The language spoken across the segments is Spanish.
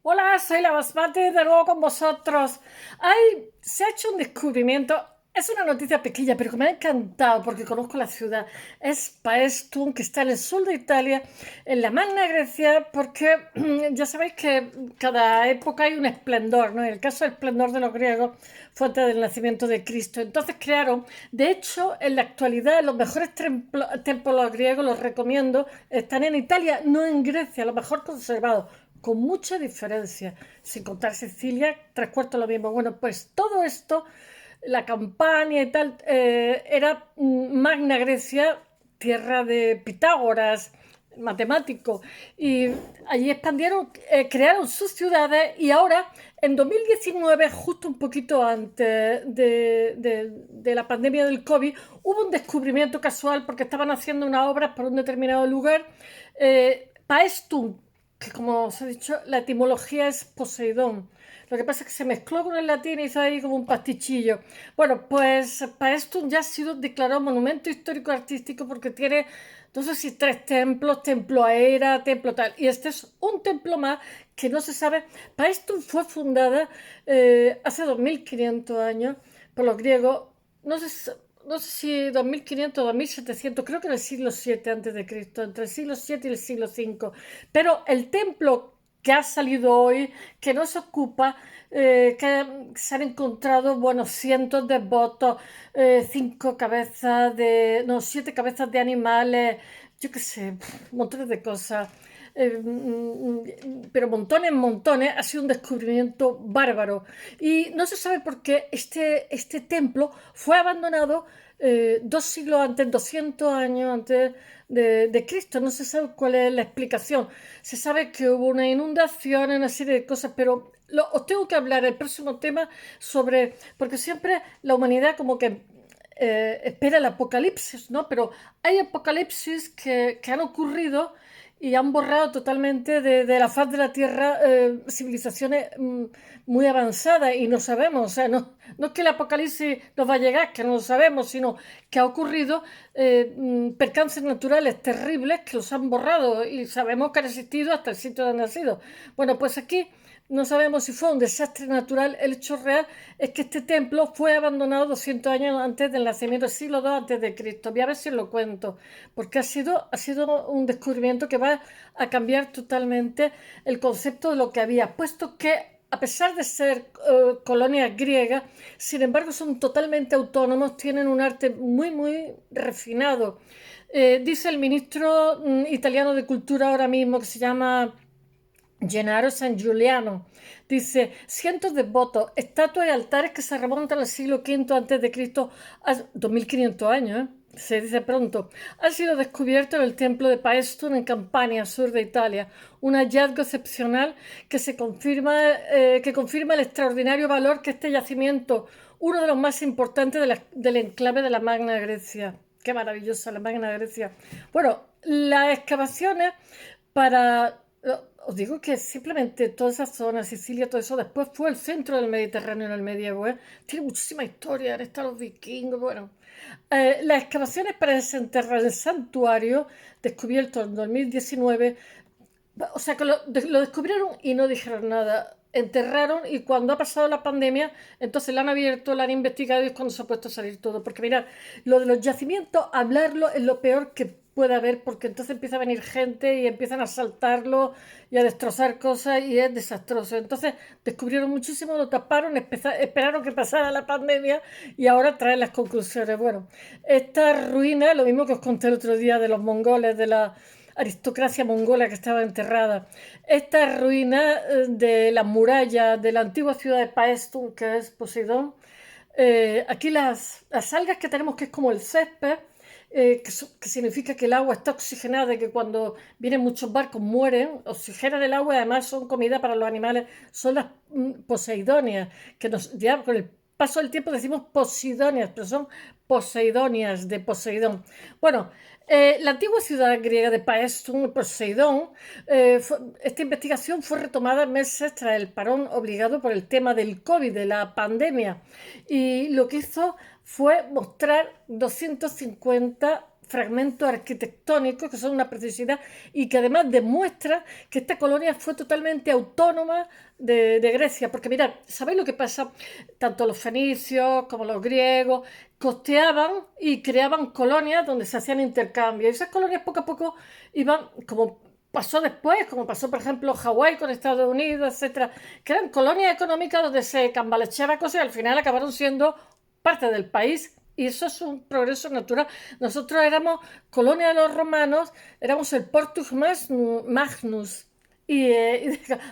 Hola, soy la Basmati de nuevo con vosotros. Se ha hecho un descubrimiento. Es una noticia pequeña, pero que me ha encantado porque conozco la ciudad. Es Paestum, que está en el sur de Italia, en la Magna Grecia, porque ya sabéis que cada época hay un esplendor, ¿no? En el caso del esplendor de los griegos fue antes del nacimiento de Cristo. Entonces crearon, de hecho, en la actualidad, los mejores templos griegos, los recomiendo, están en Italia, no en Grecia, los mejor conservados con mucha diferencia, sin contar Sicilia, tres cuartos lo mismo. Bueno, pues todo esto, la campaña y tal, era Magna Grecia, tierra de Pitágoras, matemático, y allí expandieron, crearon sus ciudades y ahora, en 2019, justo un poquito antes de la pandemia del COVID, hubo un descubrimiento casual porque estaban haciendo unas obras por un determinado lugar. Paestum, que como os he dicho, la etimología es Poseidón. Lo que pasa es que se mezcló con el latín y hizo ahí como un pastichillo. Bueno, pues Paestum ya ha sido declarado monumento histórico artístico porque tiene, no sé si tres templos, templo Aera, templo tal. Y este es un templo más que no se sabe. Paestum fue fundada hace 2500 años por los griegos. No sé, no sé si 2500 o 2700, creo que en el siglo VII antes de Cristo, entre el siglo VII y el siglo V. Pero el templo que ha salido hoy, que no se ocupa, que se han encontrado, bueno, cientos de votos, cinco cabezas de, no, siete cabezas de animales, yo qué sé, montones de cosas. Pero montones, montones, ha sido un descubrimiento bárbaro. Y no se sabe por qué este templo fue abandonado 2 siglos antes, 200 años antes de Cristo. No se sabe cuál es la explicación. Se sabe que hubo una inundación, una serie de cosas, pero os tengo que hablar el próximo tema sobre, porque siempre la humanidad como que espera el apocalipsis, ¿no? Pero hay apocalipsis que han ocurrido y han borrado totalmente de la faz de la Tierra civilizaciones muy avanzadas y no sabemos, o sea, no es que el apocalipsis nos va a llegar, que no lo sabemos, sino que ha ocurrido percances naturales terribles que los han borrado y sabemos que han existido hasta el sitio donde han nacido. Bueno, pues aquí no sabemos si fue un desastre natural. El hecho real es que este templo fue abandonado 200 años antes del nacimiento, del siglo II antes de Cristo. Voy a ver si os lo cuento, porque ha sido un descubrimiento que va a cambiar totalmente el concepto de lo que había, puesto que a pesar de ser colonias griegas, sin embargo son totalmente autónomos, tienen un arte muy, muy refinado. Dice el ministro italiano de Cultura ahora mismo, que se llama Gennaro San Giuliano, dice, cientos de votos, estatuas y altares que se remontan al siglo V antes de Cristo, a 2500 años, se dice pronto, han sido descubiertos en el templo de Paestum en Campania, sur de Italia, un hallazgo excepcional que confirma el extraordinario valor que este yacimiento, uno de los más importantes del enclave de la Magna Grecia. Qué maravillosa la Magna Grecia. Bueno, las excavaciones para os digo que simplemente toda esa zona, Sicilia, todo eso, después fue el centro del Mediterráneo en el medievo. Tiene muchísima historia, han estado los vikingos, bueno. Las excavaciones para desenterrar el santuario, descubierto en 2019, o sea que lo descubrieron y no dijeron nada. Enterraron y cuando ha pasado la pandemia, entonces la han abierto, la han investigado y es cuando se ha puesto a salir todo. Porque mira, lo de los yacimientos, hablarlo es lo peor que puede haber porque entonces empieza a venir gente y empiezan a asaltarlo y a destrozar cosas y es desastroso. Entonces descubrieron muchísimo, lo taparon, esperaron que pasara la pandemia y ahora traen las conclusiones. Bueno, esta ruina, lo mismo que os conté el otro día de los mongoles, de la aristocracia mongola que estaba enterrada. Esta ruina de las murallas de la antigua ciudad de Paestum, que es Poseidón, aquí las algas que tenemos, que es como el césped, que significa que el agua está oxigenada y que cuando vienen muchos barcos mueren, oxigenan el agua y además son comida para los animales, son las poseidonias, que ya con el paso del tiempo decimos posidonias, pero son poseidonias de Poseidón. Bueno, la antigua ciudad griega de Paestum, Poseidón, esta investigación fue retomada meses tras el parón obligado por el tema del COVID, de la pandemia, y lo que hizo fue mostrar 250 fragmentos arquitectónicos que son una preciosidad y que además demuestra que esta colonia fue totalmente autónoma de Grecia. Porque mirad, ¿sabéis lo que pasa? Tanto los fenicios como los griegos costeaban y creaban colonias donde se hacían intercambios. Y esas colonias poco a poco iban como pasó después, como pasó por ejemplo Hawái con Estados Unidos, etcétera, que eran colonias económicas donde se cambalacheaba cosas y al final acabaron siendo parte del país. Y eso es un progreso natural. Nosotros éramos colonia de los romanos, éramos el Portus Magnus. Y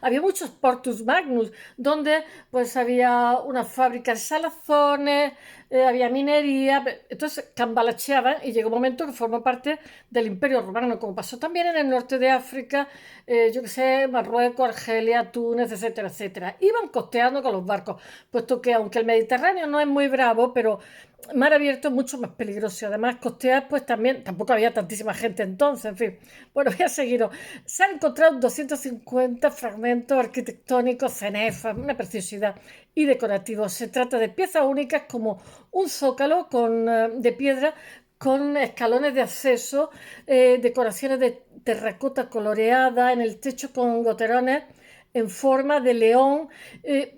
había muchos Portus Magnus, donde pues había una fábrica de salazones, había minería, entonces cambalacheaban y llegó un momento que formó parte del Imperio Romano, como pasó también en el norte de África, yo que sé, Marruecos, Argelia, Túnez, etcétera, etcétera. Iban costeando con los barcos, puesto que aunque el Mediterráneo no es muy bravo, pero mar abierto es mucho más peligroso. Y además, costear, pues también, tampoco había tantísima gente entonces, en fin. Bueno, voy a seguir. Se han encontrado 250 fragmentos arquitectónicos, cenefas, una preciosidad y decorativos. Se trata de piezas únicas como un zócalo de piedra con escalones de acceso, decoraciones de terracota coloreada en el techo con goterones en forma de león.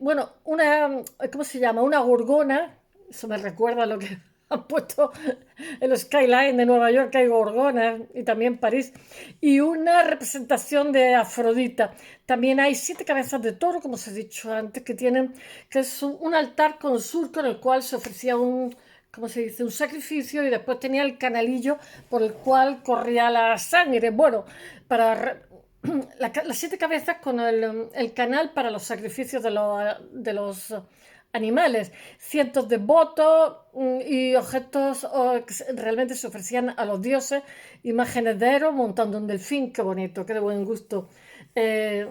Bueno, ¿cómo se llama? Una gorgona. Eso me recuerda a lo que han puesto en los skyline de Nueva York, que hay gorgonas, y también París, y una representación de Afrodita. También hay 7 cabezas de toro, como os he dicho antes, que es un altar con surco en el cual se ofrecía ¿cómo se dice? Un sacrificio y después tenía el canalillo por el cual corría la sangre. Bueno, para las 7 cabezas con el canal para los sacrificios de los animales, cientos de votos y objetos que realmente se ofrecían a los dioses, imágenes de Eros montando un delfín, qué bonito, qué de buen gusto. Eh,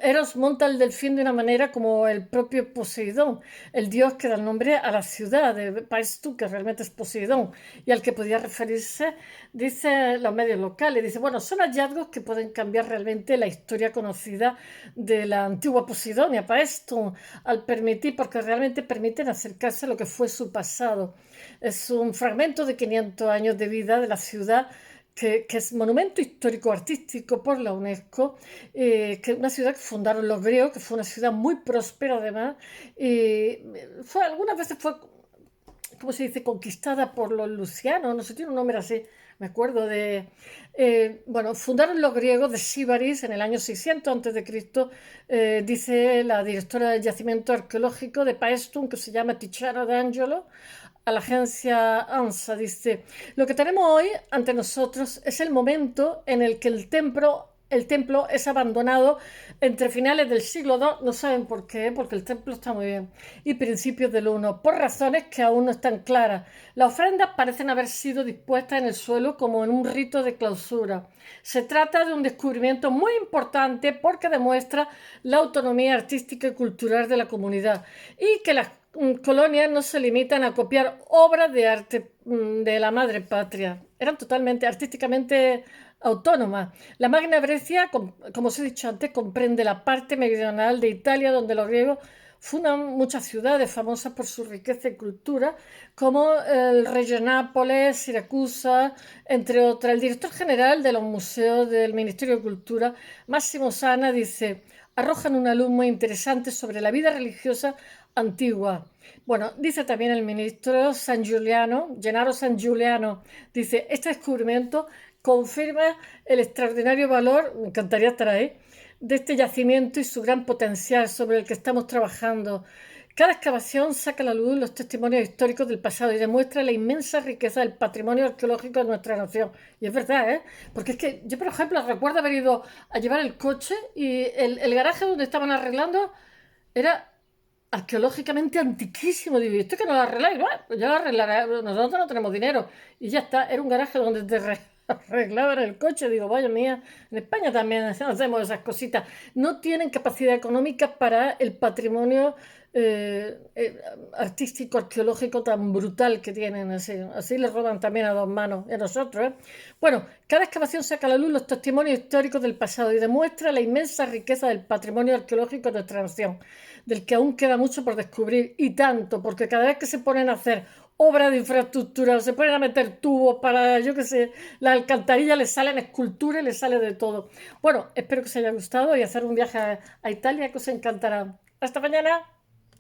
Eros monta el delfín de una manera como el propio Poseidón, el dios que da el nombre a la ciudad de Paestum, que realmente es Poseidón, y al que podía referirse, dice los medios locales, dice, bueno, son hallazgos que pueden cambiar realmente la historia conocida de la antigua Posidonia, Paestum, al permitir, porque realmente permiten acercarse a lo que fue su pasado. Es un fragmento de 500 años de vida de la ciudad que es monumento histórico artístico por la UNESCO, que es una ciudad que fundaron los griegos, que fue una ciudad muy próspera además, y algunas veces fue, ¿cómo se dice?, conquistada por los lucianos, no sé, tiene un nombre así, me acuerdo bueno, fundaron los griegos de Síbaris en el año 600 a.C., dice la directora del yacimiento arqueológico de Paestum, que se llama Tiziano d'Angelo, a la agencia ANSA, dice, lo que tenemos hoy ante nosotros es el momento en el que el templo es abandonado entre finales del siglo II, no saben por qué, porque el templo está muy bien, y principios del I, por razones que aún no están claras. Las ofrendas parecen haber sido dispuestas en el suelo como en un rito de clausura. Se trata de un descubrimiento muy importante porque demuestra la autonomía artística y cultural de la comunidad y que las colonias no se limitan a copiar obras de arte de la madre patria. Eran totalmente artísticamente autónomas. La Magna Grecia, como os he dicho antes, comprende la parte meridional de Italia, donde los griegos fundan muchas ciudades famosas por su riqueza y cultura, como el Reggio Nápoles, Siracusa, entre otras. El director general de los museos del Ministerio de Cultura, Massimo Sana, dice, arrojan una luz muy interesante sobre la vida religiosa antigua. Bueno, dice también el ministro San Giuliano, Gennaro San Giuliano, dice, este descubrimiento confirma el extraordinario valor, me encantaría estar ahí, de este yacimiento y su gran potencial sobre el que estamos trabajando. Cada excavación saca a la luz los testimonios históricos del pasado y demuestra la inmensa riqueza del patrimonio arqueológico de nuestra nación. Y es verdad, ¿eh? Porque es que yo, por ejemplo, recuerdo haber ido a llevar el coche y el garaje donde estaban arreglando era arqueológicamente antiquísimo. Digo, ¿y esto que no lo arregláis? Bueno, pues ya lo arreglaré. Nosotros no tenemos dinero. Y ya está, era un garaje donde te arreglaban el coche. Digo, vaya mía, en España también hacemos esas cositas. No tienen capacidad económica para el patrimonio artístico, arqueológico tan brutal que tienen. Así les roban también a 2 manos, y a nosotros. Bueno, cada excavación saca a la luz los testimonios históricos del pasado y demuestra la inmensa riqueza del patrimonio arqueológico de nuestra nación, del que aún queda mucho por descubrir, y tanto, porque cada vez que se ponen a hacer obra de infraestructura, se ponen a meter tubos para, yo qué sé, la alcantarilla, les salen esculturas, les sale de todo. Bueno, espero que os haya gustado y hacer un viaje a Italia que os encantará. Hasta mañana.